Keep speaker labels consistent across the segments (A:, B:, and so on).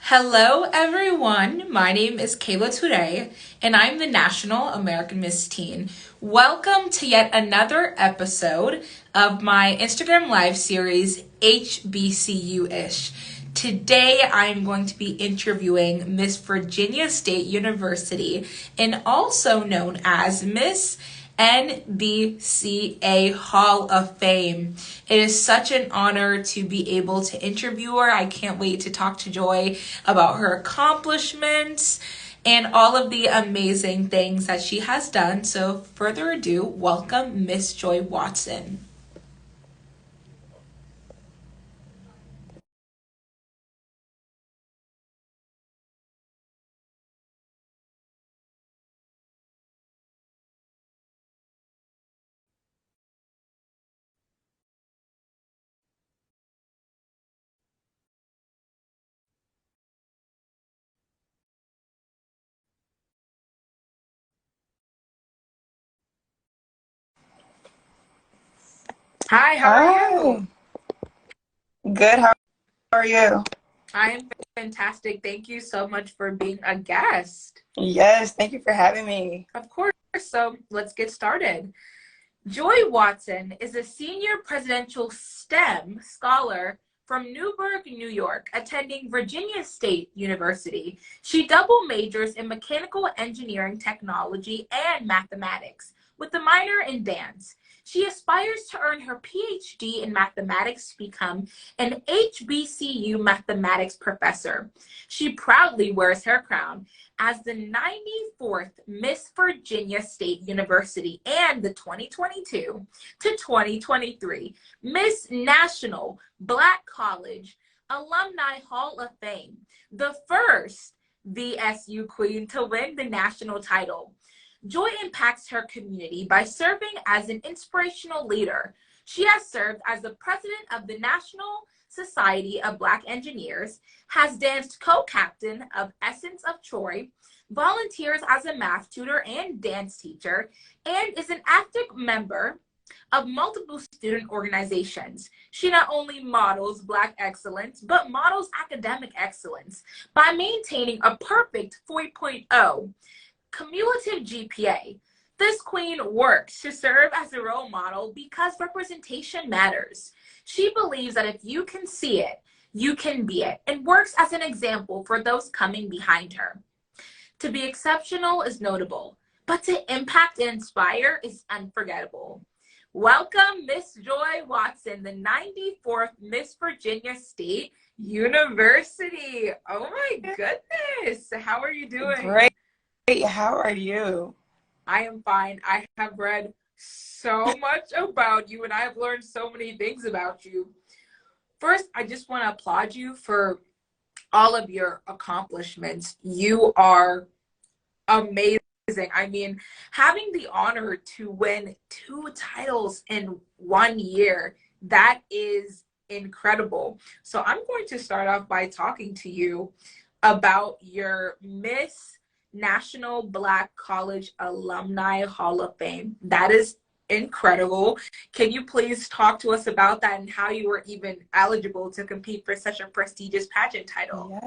A: Hello, everyone. My name is Kayla Toure, and I'm the National American Miss Teen. Welcome to yet another episode of my Instagram Live series, HBCU-ish. Today, I'm going to be interviewing Miss Virginia State University, and also known as Miss NBCA Hall of Fame. It is such an honor to be able to interview her. I can't wait to talk to Joy about her accomplishments and all of the amazing things that she has done. So, further ado, welcome Miss Joy Watson. Hi, how are
B: Hi.
A: you?
B: Good. How are you?
A: I am fantastic. Thank you so much for being a guest.
B: Yes, thank you for having me.
A: Of course. So, let's get started. Joy Watson is a senior presidential STEM scholar from Newburgh, New York, attending Virginia State University. She double majors in mechanical engineering technology and mathematics, with a minor in dance. She aspires to earn her PhD in mathematics to become an HBCU mathematics professor. She proudly wears her crown as the 94th Miss Virginia State University and the 2022 to 2023 Miss National Black College Alumni Hall of Fame, the first VSU queen to win the national title. Joy impacts her community by serving as an inspirational leader. She has served as the president of the National Society of Black Engineers, has danced co-captain of Essence of Troy, volunteers as a math tutor and dance teacher, and is an active member of multiple student organizations. She not only models Black excellence, but models academic excellence by maintaining a perfect 4.0 cumulative GPA. This queen works to serve as a role model because representation matters. She believes that if you can see it, you can be it, and works as an example for those coming behind her. To be exceptional is notable, but to impact and inspire is unforgettable. Welcome, Miss Joy Watson, the 94th Miss Virginia State University. Oh my goodness. How are you doing?
B: Great. How are you?
A: I am fine. I have read so much about you and I have learned so many things about you. First, I just want to applaud you for all of your accomplishments. You are amazing. I mean, having the honor to win two titles in 1 year, that is incredible. So I'm going to start off by talking to you about your Miss National Black College Alumni Hall of Fame. That is incredible. Can you please talk to us about that and how you were even eligible to compete for such a prestigious pageant title?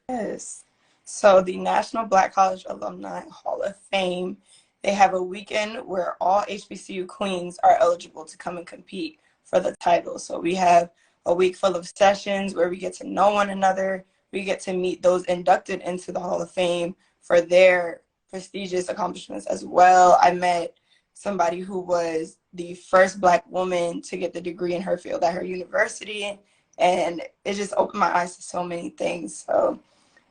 B: Yes. So the National Black College Alumni Hall of Fame, they have a weekend where all HBCU queens are eligible to come and compete for the title. So we have a week full of sessions where we get to know one another. We get to meet those inducted into the Hall of Fame for their prestigious accomplishments as well. I met somebody who was the first Black woman to get the degree in her field at her university, and it just opened my eyes to so many things. So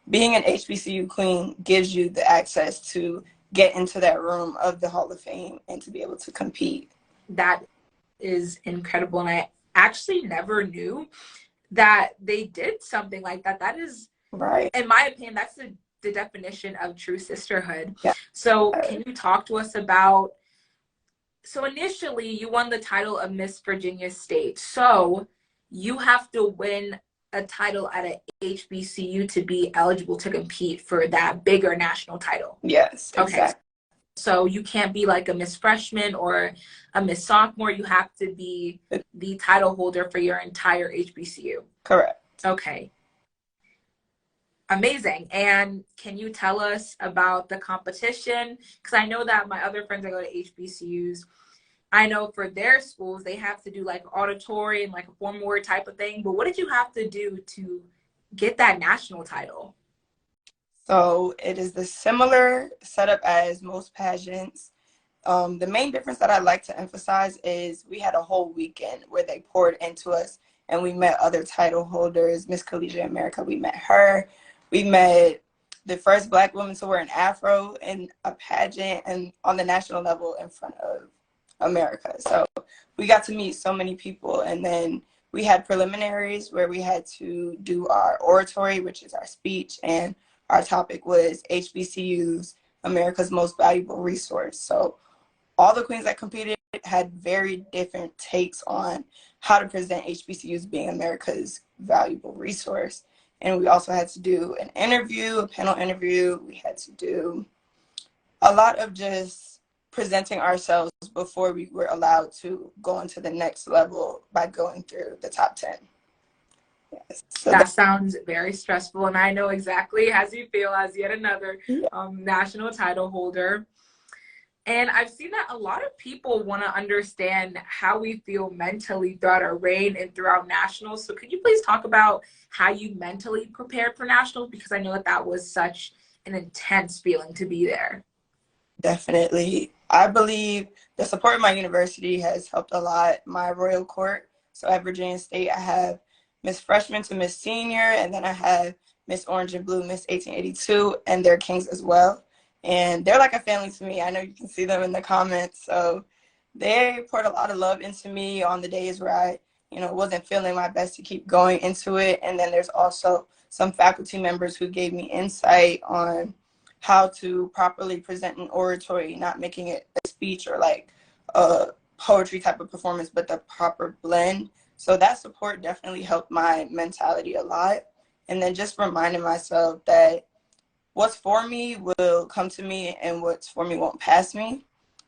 B: being an HBCU queen gives you the access to get into that room of the Hall of Fame and to be able to compete.
A: That is incredible. And I actually never knew that they did something like that. That is,
B: Right.
A: in my opinion, that's the definition of true sisterhood.
B: Yeah.
A: So can you talk to us about, so initially you won the title of Miss Virginia State. So you have to win a title at a HBCU to be eligible to compete for that bigger national title.
B: Yes,
A: Okay.
B: exactly.
A: So you can't be like a Miss Freshman or a Miss Sophomore. You have to be the title holder for your entire HBCU.
B: Correct.
A: Okay. Amazing. And can you tell us about the competition? Because I know that my other friends that go to HBCUs, I know for their schools, they have to do like auditory and like a form word type of thing. But what did you have to do to get that national title?
B: So it is the similar setup as most pageants. The main difference that I like to emphasize is we had a whole weekend where they poured into us and we met other title holders. Miss Collegiate America, we met her. We met the first Black woman to wear an afro in a pageant and on the national level in front of America. So we got to meet so many people. And then we had preliminaries where we had to do our oratory, which is our speech, and our topic was HBCUs, America's most valuable resource. So all the queens that competed had very different takes on how to present HBCUs being America's valuable resource. And we also had to do an interview, a panel interview. We had to do a lot of just presenting ourselves before we were allowed to go into the next level by going through the top 10. Yes. So
A: That sounds very stressful. And I know exactly as you feel as yet another
B: yeah,
A: national title holder. And I've seen that a lot of people want to understand how we feel mentally throughout our reign and throughout nationals. So could you please talk about how you mentally prepared for nationals? Because I know that that was such an intense feeling to be there.
B: definitely. I believe the support of my university has helped a lot. My Royal Court, so at Virginia State, I have Miss Freshman to Miss Senior, and then I have Miss Orange and Blue, Miss 1882, and their kings as well. And they're like a family to me. I know you can see them in the comments. So they poured a lot of love into me on the days where I, wasn't feeling my best to keep going into it. And then there's also some faculty members who gave me insight on how to properly present an oratory, not making it a speech or like a poetry type of performance, but the proper blend. So that support definitely helped my mentality a lot. And then just reminding myself that what's for me will come to me and what's for me won't pass me.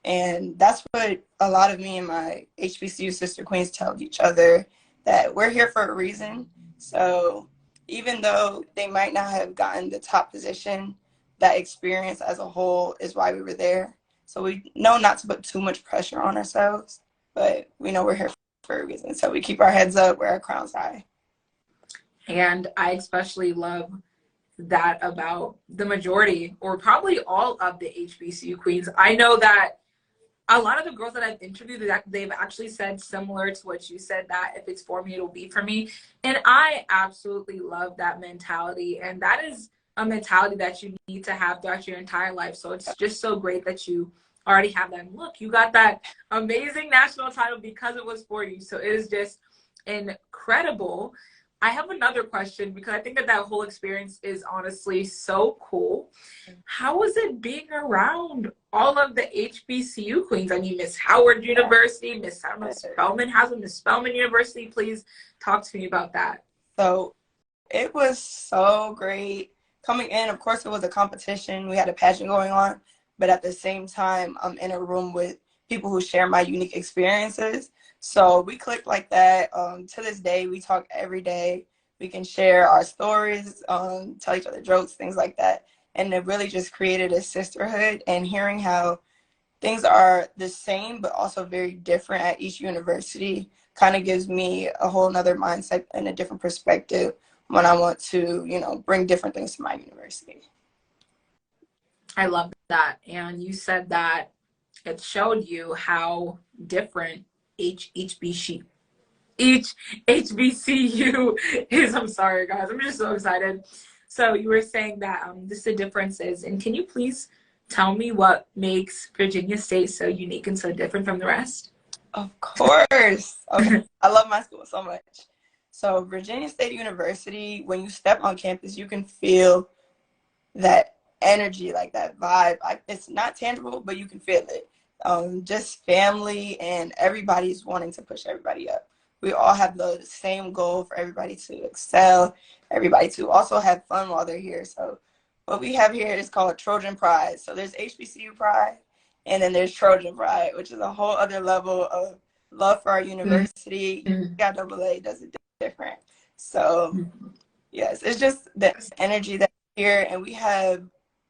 B: And that's what a lot of me and my HBCU sister queens tell each other, that we're here for a reason. So even though they might not have gotten the top position, that experience as a whole is why we were there. So we know not to put too much pressure on ourselves, but we know we're here for a reason. So we keep our heads up, wear our crowns high.
A: And I especially love that about the majority or probably all of the HBCU queens. I know that a lot of the girls that I've interviewed, they've actually said similar to what you said, that if it's for me, it'll be for me. And I absolutely love that mentality. And that is a mentality that you need to have throughout your entire life. So it's just so great that you already have that. And look, you got that amazing national title because it was for you. So it is just incredible. I have another question because I think that that whole experience is honestly so cool. How was it being around all of the HBCU queens? I mean, Miss Howard University, Miss Spelman has a Miss Spelman University. Please talk to me about that.
B: So it was so great. Coming in, of course, it was a competition. We had a pageant going on, but at the same time, I'm in a room with people who share my unique experiences. So we clicked like that. To this day, we talk every day. We can share our stories, tell each other jokes, things like that. And it really just created a sisterhood, and hearing how things are the same, but also very different at each university kind of gives me a whole nother mindset and a different perspective when I want to, bring different things to my university.
A: I love that. And you said that it showed you how different each HBCU is. I'm sorry, guys. I'm just so excited. So you were saying that this is the differences. And can you please tell me what makes Virginia State so unique and so different from the rest?
B: Of course. Okay. I love my school so much. So Virginia State University, when you step on campus, you can feel that energy, like that vibe. It's not tangible, but you can feel it. Just family, and everybody's wanting to push everybody up. We all have the same goal for everybody to excel, everybody to also have fun while they're here. So what we have here is called Trojan Pride. So there's HBCU Pride, and then there's Trojan Pride, which is a whole other level of love for our university.
A: Mm-hmm.
B: Yeah, AA does it different. So Yes, it's just the energy that's here, and we have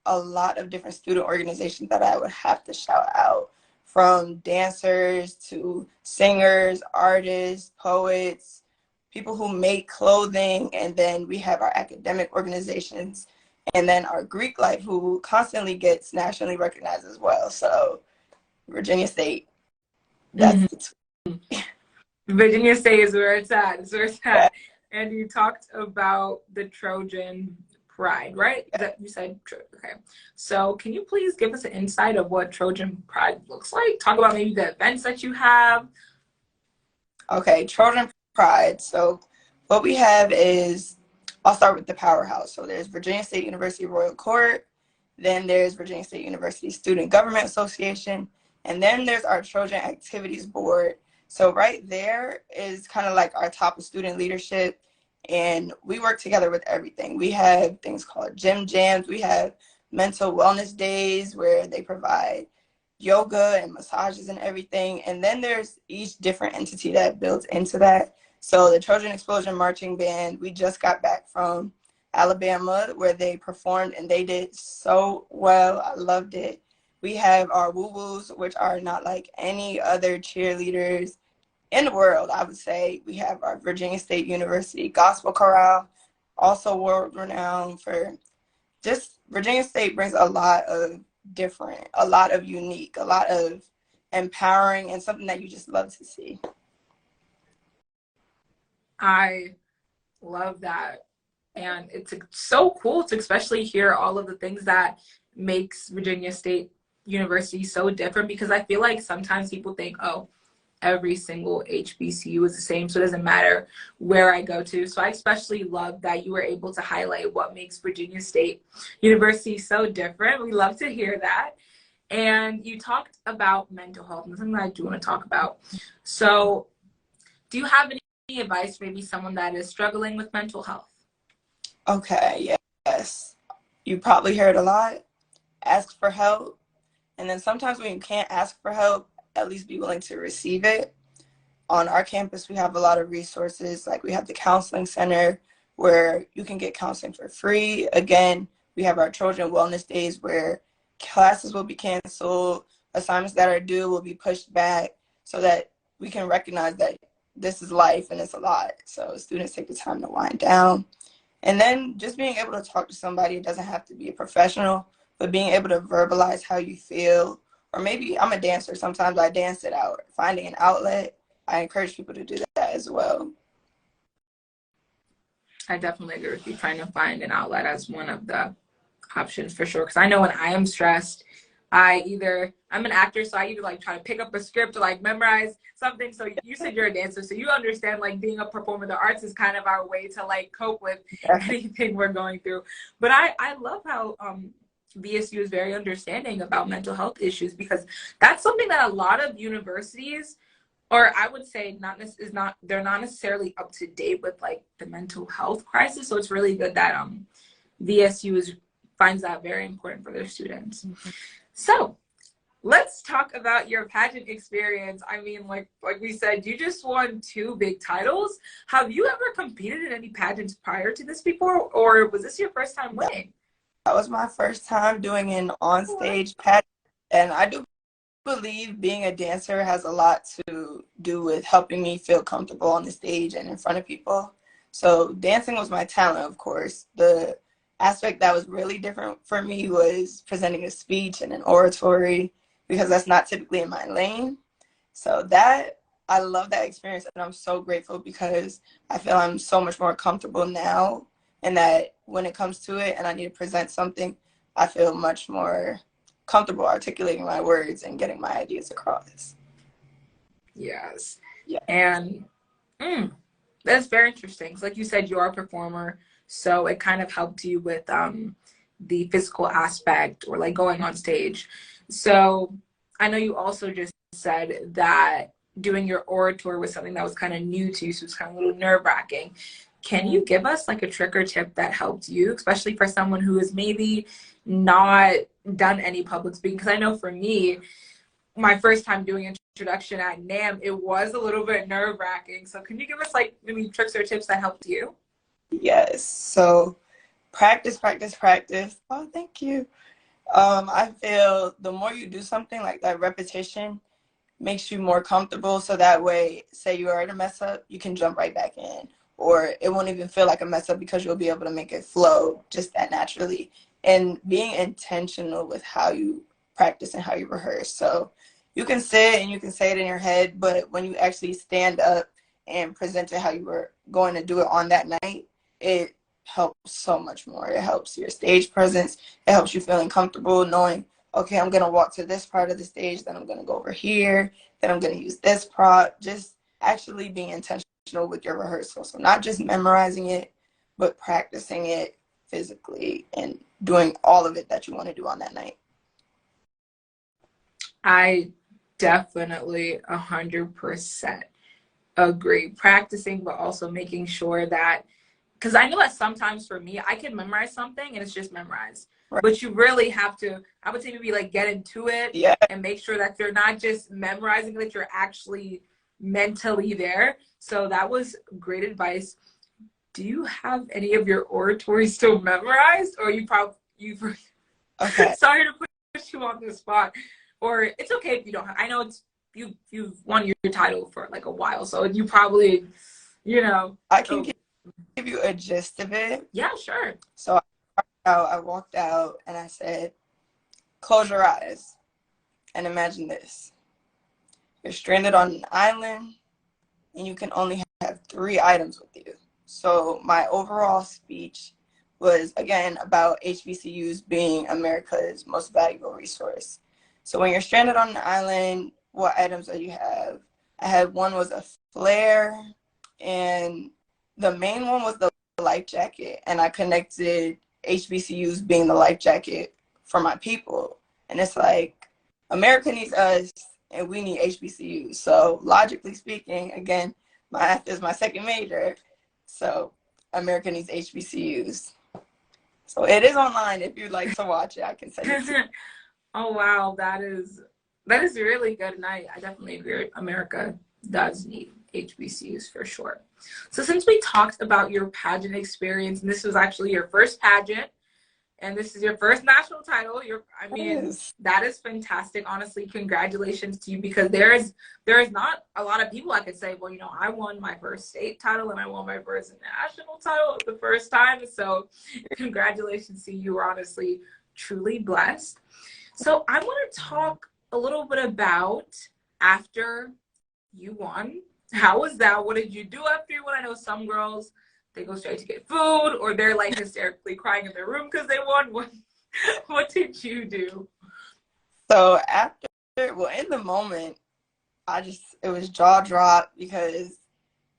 B: a lot of different student organizations that I would have to shout out, from dancers to singers, artists, poets, people who make clothing, and then we have our academic organizations, and then our Greek life, who constantly gets nationally recognized as well. So Virginia State, that's
A: Mhm.
B: the two.
A: Virginia State is where it's at. It's where it's
B: Yeah,
A: at. And you talked about the Trojan Pride, right?
B: yeah.
A: That you said, okay. So can you please give us an insight of what Trojan Pride looks like? Talk about maybe the events that you have.
B: Okay, Trojan Pride. So what we have is, I'll start with the powerhouse. So there's Virginia State University Royal Court, then there's Virginia State University Student Government Association, and then there's our Trojan Activities Board. So right there is kind of like our top of student leadership, and we work together with everything. We have things called gym jams. We have mental wellness days where they provide yoga and massages and everything. And then there's each different entity that builds into that. So the Trojan Explosion Marching Band, we just got back from Alabama where they performed and they did so well. I loved it. We have our woo woos, which are not like any other cheerleaders in the world, I would say. We have our Virginia State University Gospel Chorale, also world renowned for just Virginia State brings a lot of different, a lot of unique, a lot of empowering, and something that you just love to see.
A: I love that. And it's so cool to especially hear all of the things that makes Virginia State University so different, because I feel like sometimes people think, oh, every single HBCU is the same, so it doesn't matter where I go to. So I especially love that you were able to highlight what makes Virginia State University so different. We love to hear that. And you talked about mental health, and something that I do want to talk about. So do you have any advice for maybe someone that is struggling with mental health?
B: Okay, yes. You probably heard a lot. Ask for help. And then sometimes when you can't ask for help, at least be willing to receive it. On our campus, we have a lot of resources. Like we have the counseling center where you can get counseling for free. Again, we have our Trojan Wellness Days where classes will be canceled, assignments that are due will be pushed back so that we can recognize that this is life and it's a lot. So students take the time to wind down. And then just being able to talk to somebody, it doesn't have to be a professional, but being able to verbalize how you feel. Or maybe I'm a dancer. Sometimes I dance it out. Finding an outlet, I encourage people to do that as well.
A: I definitely agree with you. Trying to find an outlet as one of the options for sure. Because I know when I am stressed, I'm an actor, so I either like try to pick up a script or like memorize something. So you said you're a dancer, so you understand like being a performer. The arts is kind of our way to like cope with anything we're going through. But I love how VSU is very understanding about mental health issues, because that's something that a lot of universities, or I would say they're not necessarily up to date with like the mental health crisis. So it's really good that VSU finds that very important for their students.
B: Mm-hmm.
A: So let's talk about your pageant experience. I mean, like we said, you just won 2 big titles. Have you ever competed in any pageants prior to this before, or was this your first time winning?
B: That was my first time doing an on-stage pageant, and I do believe being a dancer has a lot to do with helping me feel comfortable on the stage and in front of people. So dancing was my talent, of course. The aspect that was really different for me was presenting a speech and an oratory, because that's not typically in my lane. So I love that experience, and I'm so grateful because I feel I'm so much more comfortable now, and that when it comes to it and I need to present something, I feel much more comfortable articulating my words and getting my ideas across.
A: Yes.
B: Yeah.
A: And that's very interesting. So like you said, you are a performer, so it kind of helped you with the physical aspect, or like going on stage. So I know you also just said that doing your oratory was something that was kind of new to you, so it's kind of a little nerve-wracking. Can you give us like a trick or tip that helped you, especially for someone who has maybe not done any public speaking? Because I know for me, my first time doing introduction at NAM, it was a little bit nerve-wracking. So can you give us like maybe tricks or tips that helped you?
B: Yes. So practice, practice, practice. Oh, thank you. I feel the more you do something like that, repetition makes you more comfortable. So that way, say you are to mess up, you can jump right back in. Or it won't even feel like a mess up because you'll be able to make it flow just that naturally. And being intentional with how you practice and how you rehearse. So you can sit and you can say it in your head, but when you actually stand up and present it how you were going to do it on that night, it helps so much more. It helps your stage presence. It helps you feeling comfortable knowing, okay, I'm going to walk to this part of the stage, then I'm going to go over here, then I'm going to use this prop. Just actually being intentional with your rehearsal. So not just memorizing it, but practicing it physically and doing all of it that you want to do on that night.
A: I definitely 100% agree. Practicing, but also making sure that, because I know that sometimes for me, I can memorize something and it's just memorized.
B: Right.
A: But you really have to, I would say maybe like get into it,
B: Yeah.
A: and make sure that you're not just memorizing, that you're actually mentally there. So that was great advice. Do you have any of your oratory still memorized, or you've
B: Okay.
A: sorry to put you on the spot, or it's okay if you don't have, I know it's you've won your title for like a while, so you probably, you know.
B: I can give you a gist of it.
A: Yeah, sure.
B: So I walked out and I said, close your eyes and imagine this. You're stranded on an island and you can only have 3 items with you. So my overall speech was, again, about HBCUs being America's most valuable resource. So when you're stranded on an island, what items do you have? I had one was a flare, and the main one was the life jacket. And I connected HBCUs being the life jacket for my people. And it's like, America needs us and we need HBCUs. So logically speaking, again, math is my second major. So America needs HBCUs. So it is online if you'd like to watch it. I can send it to you.
A: Oh wow, that is really good, and I definitely agree. America does need HBCUs for sure. So since we talked about your pageant experience, and this was actually your first pageant, and this is your first national title, I mean,
B: Yes.
A: that is fantastic. Honestly, congratulations to you, because there is not a lot of people I could say, well, I won my first state title and I won my first national title the first time. So congratulations to you. You were honestly truly blessed. So I want to talk a little bit about after you won. How was that? What did you do after you won? I know some girls, they go straight to get food, or they're like hysterically crying in their room because they won. What did you do?
B: So after, well, in the moment, it was jaw drop because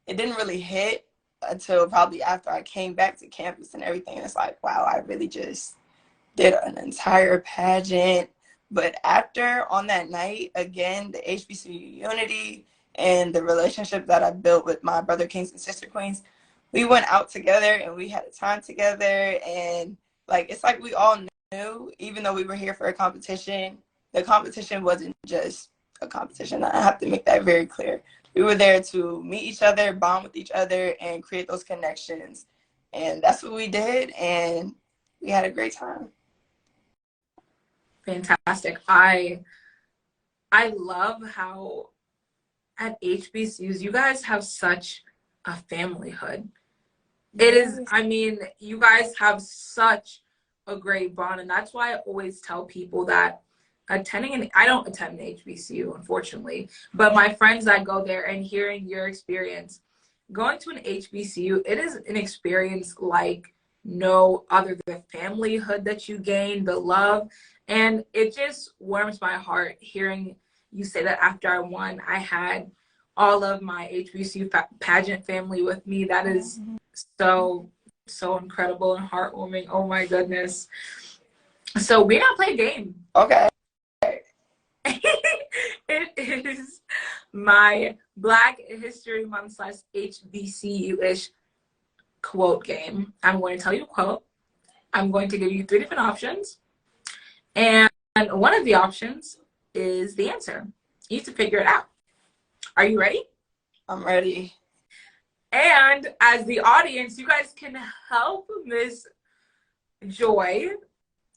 B: it didn't really hit until probably after I came back to campus and everything. It's like, wow, I really just did an entire pageant. But after, on that night, again, the HBCU unity and the relationship that I built with my brother kings and sister queens, we went out together and we had a time together. And like, it's like we all knew, even though we were here for a competition, the competition wasn't just a competition. I have to make that very clear. We were there to meet each other, bond with each other, and create those connections. And that's what we did. And we had a great time.
A: Fantastic. I love how at HBCUs you guys have such a familyhood. It is, I mean, you guys have such a great bond, and that's why I always tell people that I don't attend an HBCU, unfortunately, but my friends that go there, and hearing your experience, going to an HBCU, it is an experience like no other. The familyhood that you gain, the love, and it just warms my heart hearing you say that after I won, I had all of my HBCU pageant family with me. That is so incredible and heartwarming. Oh my goodness. So we're gonna play a game.
B: Okay.
A: It is my Black History Month / HBCU-ish quote game. I'm going to tell you a quote. I'm going to give you 3 different options. And one of the options is the answer. You need to figure it out. Are you ready?
B: I'm ready.
A: And as the audience, you guys can help Miss Joy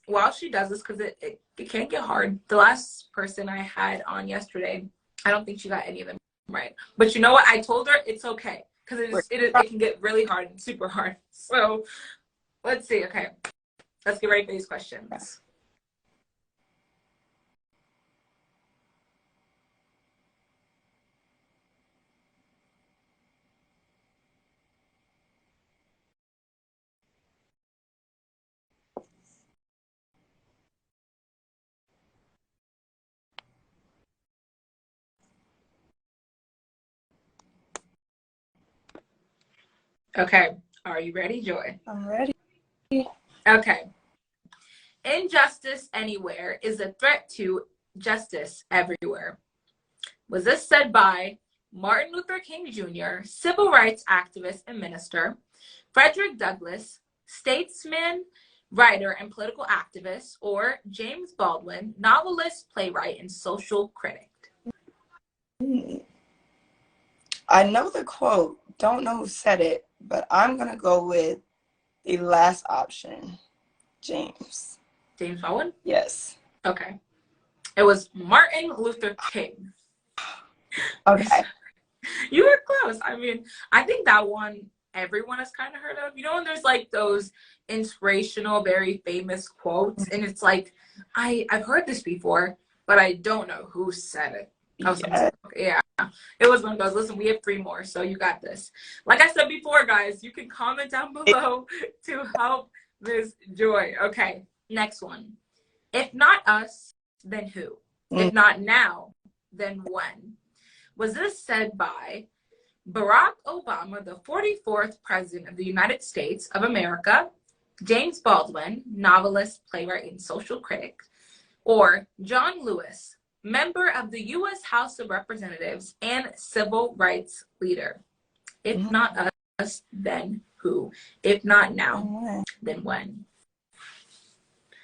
A: while she does this, because it can't get hard. The last person I had on yesterday, I don't think she got any of them right. But you know what? I told her it's okay, because it can get really hard and super hard. So let's see. Okay, let's get ready for these questions. Okay, are you ready, Joy?
B: I'm ready.
A: Okay. Injustice anywhere is a threat to justice everywhere. Was this said by Martin Luther King Jr., civil rights activist and minister, Frederick Douglass, statesman, writer, and political activist, or James Baldwin, novelist, playwright, and social critic?
B: I know the quote, don't know who said it, but I'm going to go with the last option, James.
A: James Baldwin?
B: Yes.
A: Okay. It was Martin Luther King.
B: Okay.
A: You were close. I mean, I think that one everyone has kind of heard of. You know, when there's like those inspirational, very famous quotes, and it's like, I've heard this before, but I don't know who said it. Yeah, it was one of those. Listen, we have 3 more, so you got this. Like I said before, guys, you can comment down below to help Miss Joy. Okay, next one. If not us, then who? If not now, then when? Was this said by Barack Obama, the 44th President of the United States of America, James Baldwin, novelist, playwright, and social critic, or John Lewis, member of the U.S. House of Representatives and civil rights leader? If not us, then who? If not now, then when?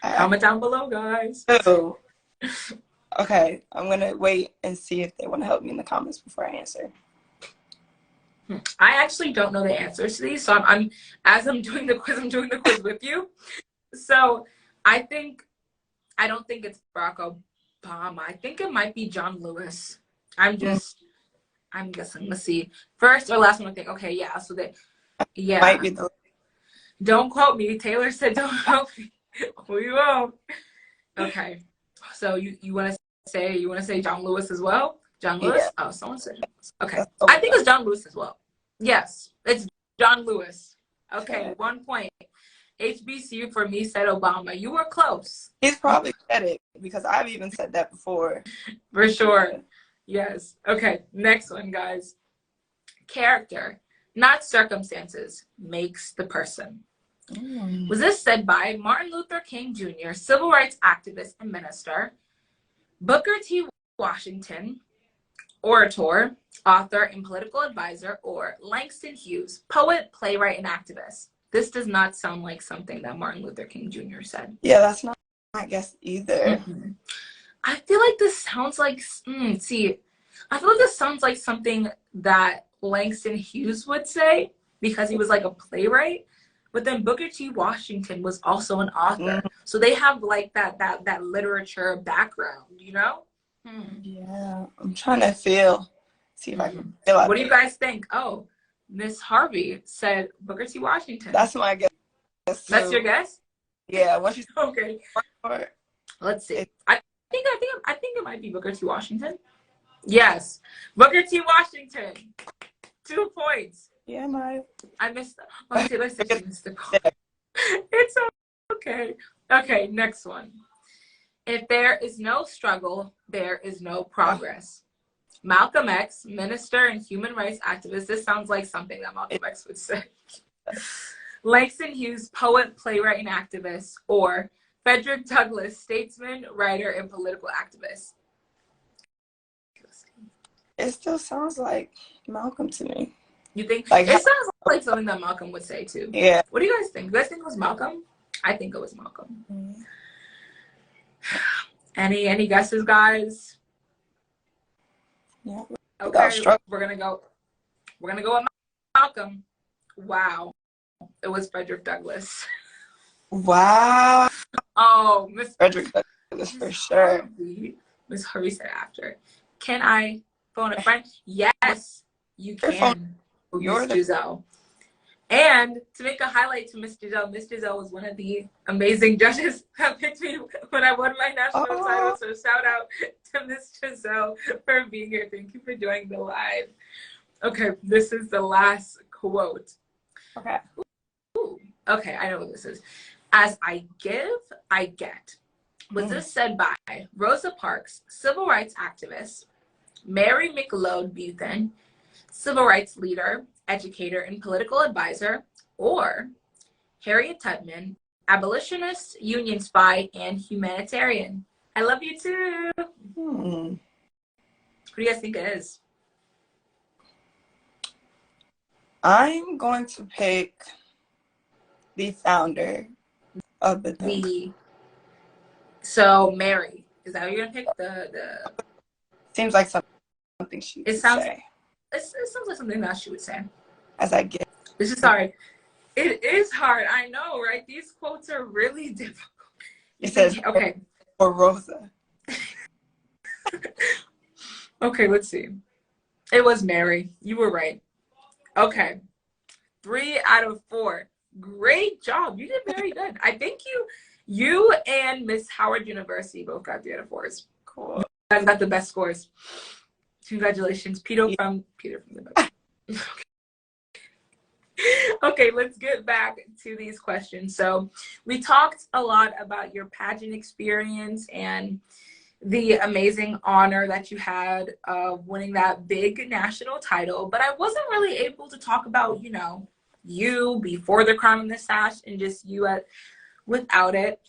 A: Comment down below, guys.
B: So, okay, I'm going to wait and see if they want to help me in the comments before I answer.
A: I actually don't know the answers to these, so as I'm doing the quiz with you. So I don't think it's Barack Obama. I think it might be John Lewis. I'm guessing. Let's see. First or last one, I think. Okay, yeah. So yeah.
B: Might be
A: Don't quote me. Taylor said don't quote me. We won't. Okay. So you want to say John Lewis as well? John Lewis? Yeah. Oh, someone said John Lewis. Okay. I think it's John Lewis as well. Yes, it's John Lewis. Okay, 1 point. HBCU for me said Obama. You were close.
B: He's probably said it, because I've even said that before.
A: For sure. Yes. Okay, next one, guys. Character, not circumstances, makes the person. Was this said by Martin Luther King Jr., civil rights activist and minister, Booker T. Washington, orator, author, and political advisor, or Langston Hughes, poet, playwright, and activist? This does not sound like something that Martin Luther King Jr. said.
B: Yeah, that's not my guess either.
A: I feel like this sounds like, I feel like this sounds like something that Langston Hughes would say, because he was like a playwright. But then Booker T. Washington was also an author. So they have like that literature background, you know?
B: Yeah, I'm trying to see if I can feel out.
A: What do you guys think? Oh, Miss Harvey said Booker T. Washington.
B: That's my guess.
A: That's your guess?
B: Yeah. Once you
A: okay. Let's see. I think it might be Booker T. Washington. Yes, Booker T. Washington. 2 points.
B: Yeah,
A: I missed that. Oh, Taylor said she missed the point. It's okay. Okay, next one. If there is no struggle, there is no progress. Malcolm X, minister and human rights activist. This sounds like something that Malcolm X would say. Langston Hughes, poet, playwright, and activist, or Frederick Douglass, statesman, writer, and political activist.
B: It still sounds like Malcolm to me.
A: You think? Like, it sounds like something that Malcolm would say too.
B: Yeah.
A: What do you guys think? Do you guys think it was Malcolm? I think it was Malcolm. Any guesses, guys?
B: Yeah.
A: Okay, we're gonna go with Malcolm. Wow. It was Frederick Douglass.
B: Wow.
A: Oh,
B: Frederick Douglass for sure.
A: Miss Harvey said after. Can I phone a friend? Yes, you can, Miss Giselle. And to make a highlight to Miss Giselle was one of the amazing judges that picked me when I won my national title. So shout out to Miss Giselle for being here. Thank you for joining the live. Okay, this is the last quote.
B: Okay.
A: Ooh, okay, I know what this is. As I give, I get. Was this said by Rosa Parks, civil rights activist, Mary McLeod Bethune, civil rights leader, educator, and political advisor, or Harriet Tubman, abolitionist, union spy, and humanitarian? I love you too. Who do you guys think it is?
B: I'm going to pick the founder of the thing.
A: So Mary, is that what you're gonna pick? The
B: seems like something she would say.
A: It sounds like something that she would say.
B: As I get.
A: This is hard. It is hard. I know, right? These quotes are really difficult.
B: It says
A: okay.
B: Or Rosa.
A: Okay, let's see. It was Mary. You were right. Okay. 3 out of 4. Great job. You did very good. I think you and Miss Howard University both got 3 out of 4s.
B: Cool.
A: You guys got the best scores. Congratulations. Peter from the book. Okay, let's get back to these questions. So we talked a lot about your pageant experience and the amazing honor that you had of winning that big national title, but I wasn't really able to talk about, you before the crown and the sash and just you without it.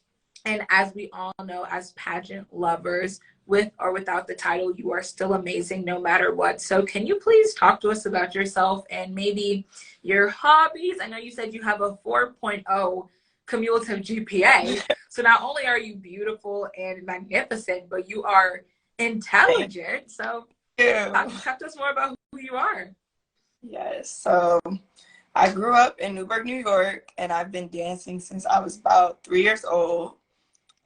A: And as we all know, as pageant lovers, with or without the title, you are still amazing no matter what. So can you please talk to us about yourself and maybe your hobbies? I know you said you have a 4.0 cumulative GPA. So not only are you beautiful and magnificent, but you are intelligent. So talk to us more about who you are.
B: Yes. So I grew up in Newburgh, New York, and I've been dancing since I was about 3 years old.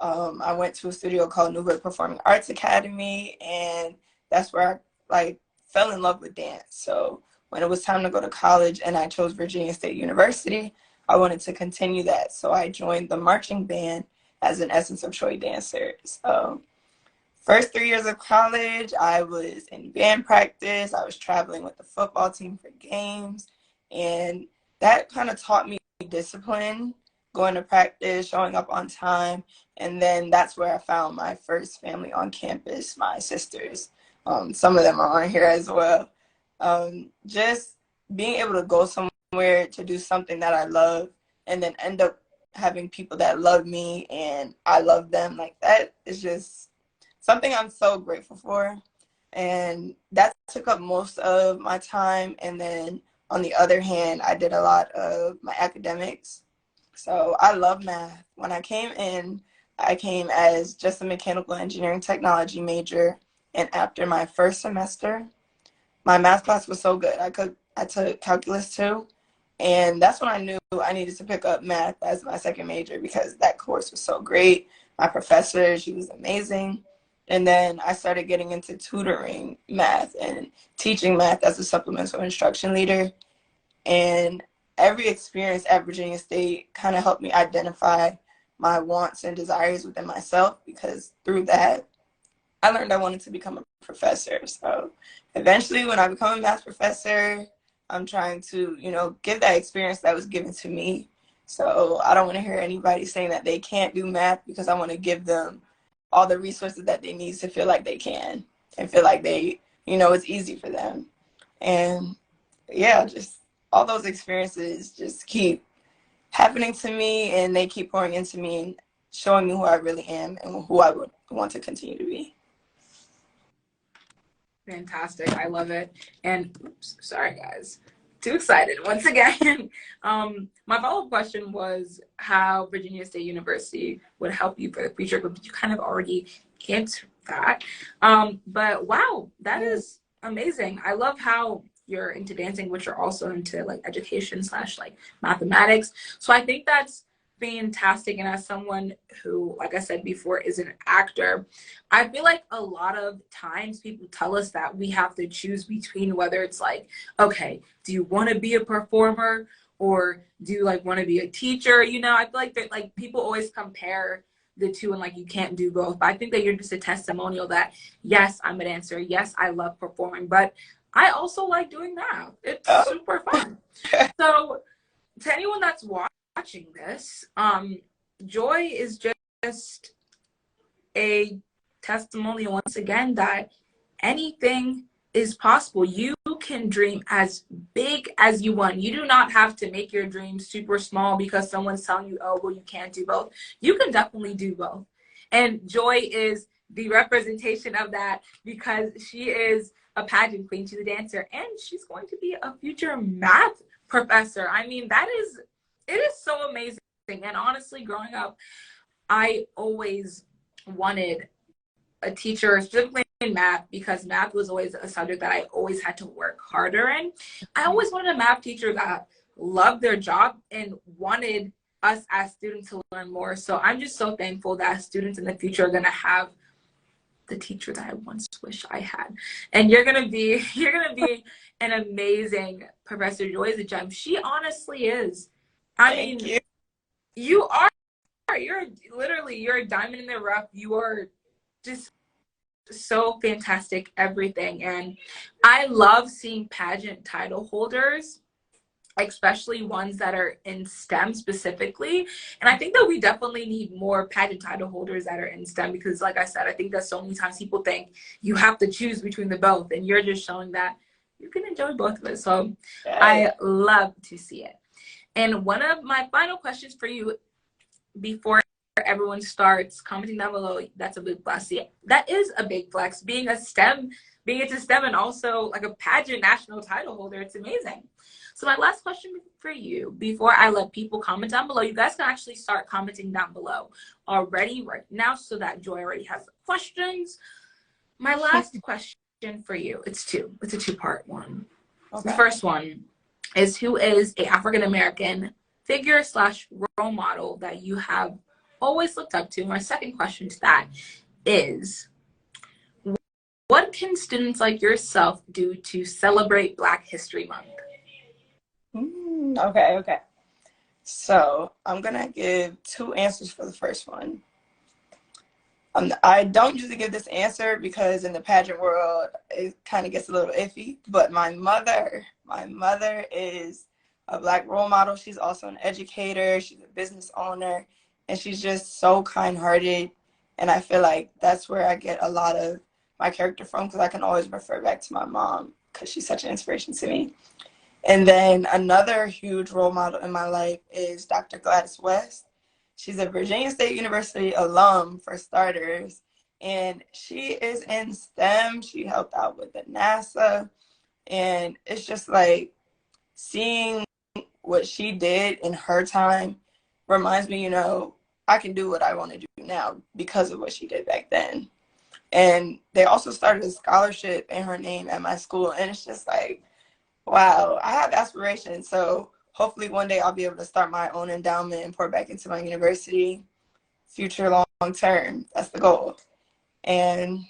B: I went to a studio called Newburgh Performing Arts Academy, and that's where I fell in love with dance. So when it was time to go to college and I chose Virginia State University, I wanted to continue that. So I joined the marching band as an Essence of Troy dancer. So first 3 years of college, I was in band practice. I was traveling with the football team for games, and that kind of taught me discipline, going to practice, showing up on time. And then that's where I found my first family on campus, my sisters. Some of them are on here as well. Just being able to go somewhere to do something that I love and then end up having people that love me and I love them, like that is just something I'm so grateful for. And that took up most of my time. And then on the other hand, I did a lot of my academics. So I love math. When I came in, I came as just a mechanical engineering technology major. And after my first semester, my math class was so good. I took calculus 2. And that's when I knew I needed to pick up math as my second major because that course was so great. My professor, she was amazing. And then I started getting into tutoring math and teaching math as a supplemental instruction leader. And every experience at Virginia State kind of helped me identify my wants and desires within myself, because through that, I learned I wanted to become a professor. So eventually when I become a math professor, I'm trying to, give that experience that was given to me. So I don't want to hear anybody saying that they can't do math, because I want to give them all the resources that they need to feel like they can and feel like they, it's easy for them. And yeah, just all those experiences just keep happening to me, and they keep pouring into me and showing me who I really am and who I would want to continue to be.
A: Fantastic. I love it. And oops, sorry guys. Too excited once again. My follow-up question was how Virginia State University would help you for the future, but you kind of already answered that. But wow, that is amazing. I love how you're into dancing, but you're also into like education slash like mathematics. So I think that's fantastic. And as someone who, like I said before, is an actor, I feel like a lot of times people tell us that we have to choose between whether it's like, okay, do you want to be a performer or do you like want to be a teacher? You know, I feel like that like people always compare the two and like you can't do both. But I think that you're just a testimonial that yes, I'm a dancer. Yes, I love performing, but I also like doing math. It's
B: Oh.
A: super fun. So to anyone that's watching this, Joy is just a testimonial once again that anything is possible. You can dream as big as you want. You do not have to make your dreams super small because someone's telling you, oh, well, you can't do both. You can definitely do both. And Joy is the representation of that because she is a pageant queen. She's a dancer and she's going to be a future math professor. I mean, it is so amazing. And honestly, growing up, I always wanted a teacher, specifically in math, because math was always a subject that I always had to work harder in. I always wanted a math teacher that loved their job and wanted us as students to learn more. So I'm just so thankful that students in the future are going to have the teacher that I once wish I had. And you're going to be an amazing Professor. Joy is a gem. She honestly is.
B: Thank you.
A: You are. You're a diamond in the rough. You are just so fantastic, everything. And I love seeing pageant title holders, especially ones that are in STEM specifically. And I think that we definitely need more pageant title holders that are in STEM because, like I said, I think that so many times people think you have to choose between the both, and you're just showing that you can enjoy both of it. So
B: Yes.
A: I love to see it. And one of my final questions for you before everyone starts commenting down below, that's a big flex. Yeah, that is a big flex. Being into STEM and also like a pageant national title holder, it's amazing. So my last question for you, before I let people comment down below, you guys can actually start commenting down below already right now so that Joy already has the questions. My last question for you, it's a two-part one. Okay. The first one is, who is a African-American figure slash role model that you have always looked up to? My second question to that is, what can students like yourself do to celebrate Black History Month?
B: Okay. So I'm gonna give two answers for the first one. I don't usually give this answer because in the pageant world, it kind of gets a little iffy, but my mother is a Black role model. She's also an educator. She's a business owner, and she's just so kind-hearted. And I feel like that's where I get a lot of my character from because I can always refer back to my mom because she's such an inspiration to me. And then another huge role model in my life is Dr. Gladys West. She's a Virginia State University alum, for starters, and she is in STEM. She helped out with the NASA, and it's just like seeing what she did in her time reminds me, I can do what I want to do now because of what she did back then. And they also started a scholarship in her name at my school, and it's just like, wow, I have aspirations. So hopefully one day I'll be able to start my own endowment and pour back into my university, future long term. That's the goal. And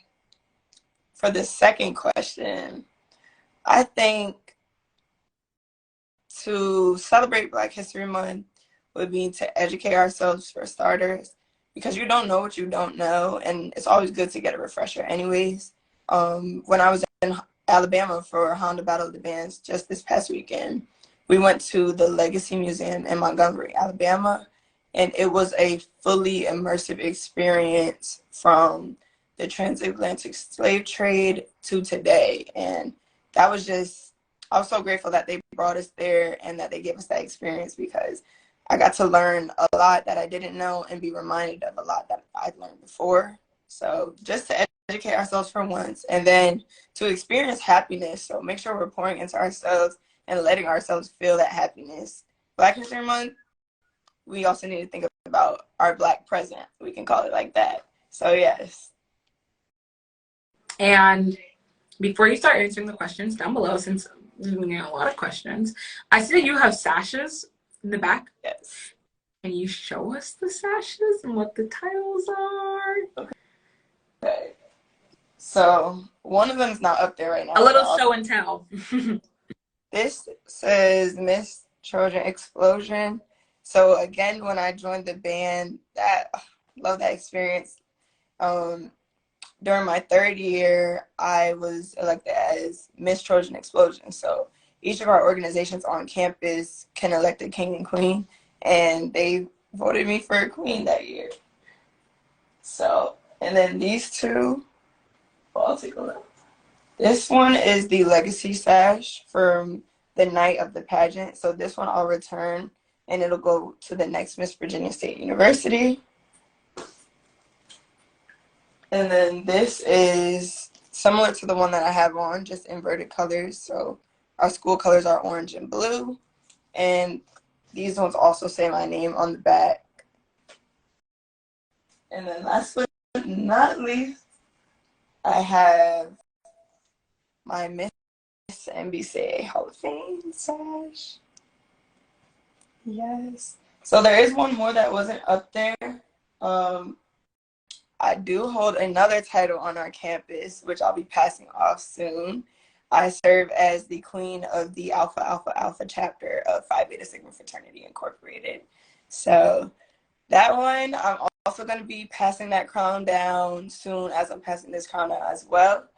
B: for the second question, I think to celebrate Black History Month would be to educate ourselves, for starters, because you don't know what you don't know, and it's always good to get a refresher anyways. When I was in Alabama for Honda Battle of the Bands just this past weekend, we went to the Legacy Museum in Montgomery, Alabama, and it was a fully immersive experience from the transatlantic slave trade to today. And that was I was so grateful that they brought us there and that they gave us that experience because I got to learn a lot that I didn't know and be reminded of a lot that I'd learned before. So just to educate ourselves for once, and then to experience happiness. So make sure we're pouring into ourselves and letting ourselves feel that happiness. Black History Month, we also need to think about our Black present. We can call it like that. So yes.
A: And before you start answering the questions down below, since We get a lot of questions. I see that you have sashes in the back.
B: Yes.
A: Can you show us the sashes and what the titles are?
B: Okay. So one of them is not up there right now.
A: A little show and tell.
B: This says Miss Trojan Explosion. So again, when I joined the band, love that experience. During my third year, I was elected as Miss Trojan Explosion. So each of our organizations on campus can elect a king and queen, and they voted me for a queen that year. So, and then these two, well, I'll take a look. This one is the legacy sash from the night of the pageant. So this one I'll return, and it'll go to the next Miss Virginia State University. And then this is similar to the one that I have on, just inverted colors. So our school colors are orange and blue. And these ones also say my name on the back. And then last but not least, I have my Miss NBCA Hall of Fame sash. Yes. So there is one more that wasn't up there. I do hold another title on our campus, which I'll be passing off soon. I serve as the queen of the Alpha Alpha Alpha chapter of Phi Beta Sigma Fraternity Incorporated. So that one, I'm also going to be passing that crown down soon as I'm passing this crown down as well.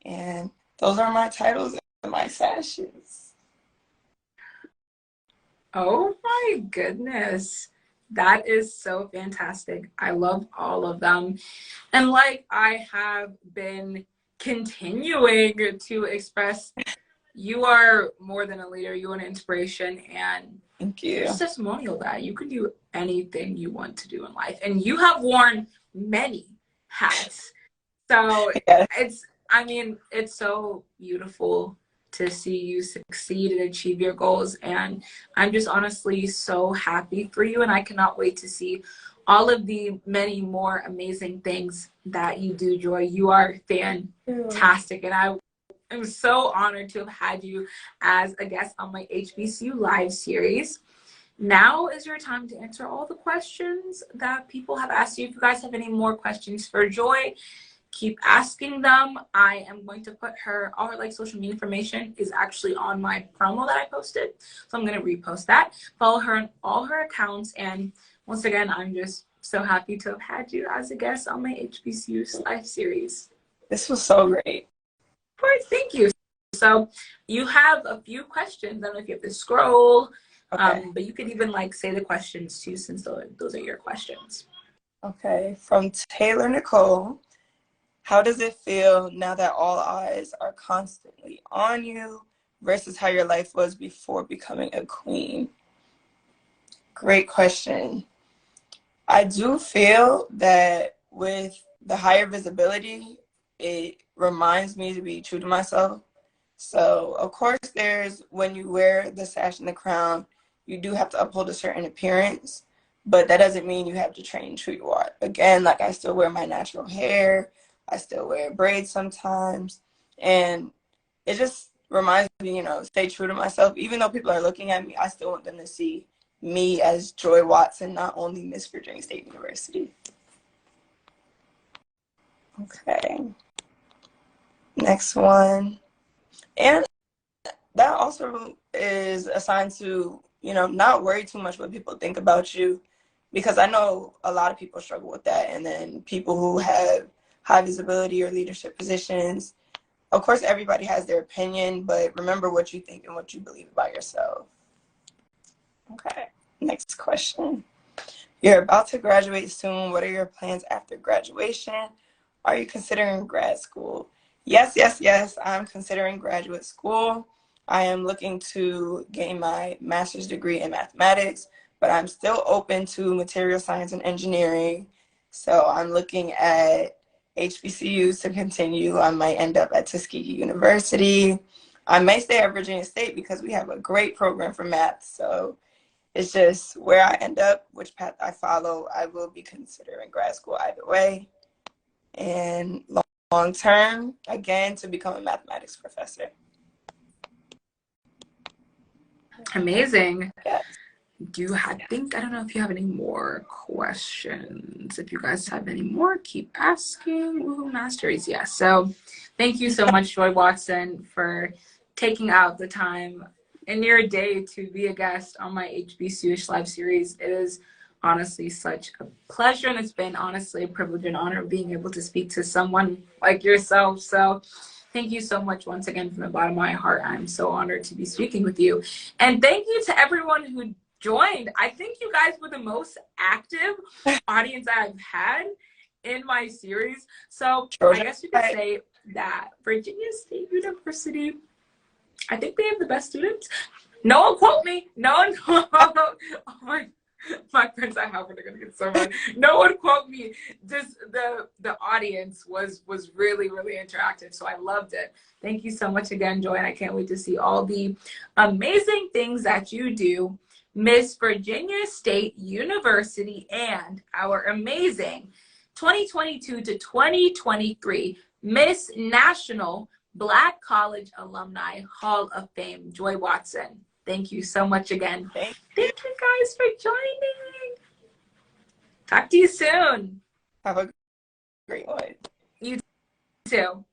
B: And those are my titles and my sashes.
A: Oh my goodness. That is so fantastic. I love all of them. And like I have been continuing to express, you are more than a leader. You are an inspiration. And
B: Thank you.
A: just testimonial that you can do anything you want to do in life. And you have worn many hats. So
B: Yeah.
A: it's so beautiful to see you succeed and achieve your goals. And I'm just honestly so happy for you. And I cannot wait to see all of the many more amazing things that you do, Joy. You are fantastic. And I am so honored to have had you as a guest on my HBCU Live series. Now is your time to answer all the questions that people have asked you. If you guys have any more questions for Joy, keep asking them. I am going to put all her social media information is actually on my promo that I posted. So I'm going to repost that. Follow her on all her accounts. And once again, I'm just so happy to have had you as a guest on my HBCU Live series.
B: This was so great.
A: All right, thank you. So you have a few questions. I don't know if you have to scroll,
B: okay.
A: But you could even say the questions too, since those are your questions.
B: Okay, from Taylor Nicole. How does it feel now that all eyes are constantly on you versus how your life was before becoming a queen? Great question. I do feel that with the higher visibility, it reminds me to be true to myself. So, of course, when you wear the sash and the crown, you do have to uphold a certain appearance, but that doesn't mean you have to change who you are. Again, I still wear my natural hair. I still wear braids sometimes. And it just reminds me, stay true to myself. Even though people are looking at me, I still want them to see me as Joy Watson, not only Miss Virginia State University. Okay. Next one. And that also is a sign to, not worry too much what people think about you, because I know a lot of people struggle with that. And then people who have high visibility or leadership positions, of course, everybody has their opinion, but remember what you think and what you believe about yourself. Okay, next question. You're about to graduate soon. What are your plans after graduation? Are you considering grad school? Yes, yes, yes. I'm considering graduate school. I am looking to gain my master's degree in mathematics, but I'm still open to material science and engineering. So I'm looking at HBCUs to continue. I might end up at Tuskegee University. I may stay at Virginia State because we have a great program for math. So it's just where I end up, which path I follow. I will be considering grad school either way. And long term, again, to become a mathematics professor.
A: Amazing.
B: Yes.
A: I don't know if you have any more questions. If you guys have any more, keep asking. Woohoo Masteries. Yes. So thank you so much, Joy Watson, for taking out the time in your day to be a guest on my HBCU-ish live series. It is honestly such a pleasure, and it's been honestly a privilege and honor being able to speak to someone like yourself. So thank you so much once again from the bottom of my heart. I'm so honored to be speaking with you. And thank you to everyone who joined. I think you guys were the most active audience I've had in my series. So I guess you could say that Virginia State University, I think they have the best students. No one quote me. No one quote. Oh my friends at Harvard are gonna get so mad. No one quote me. Just the audience was really, really interactive. So I loved it. Thank you so much again, Joy, and I can't wait to see all the amazing things that you do. Miss Virginia State University and our amazing 2022 to 2023 Miss National Black College Alumni Hall of Fame, Joy Watson. Thank you so much again. Thank you guys for joining. Talk to you soon.
B: Have a great one.
A: You too.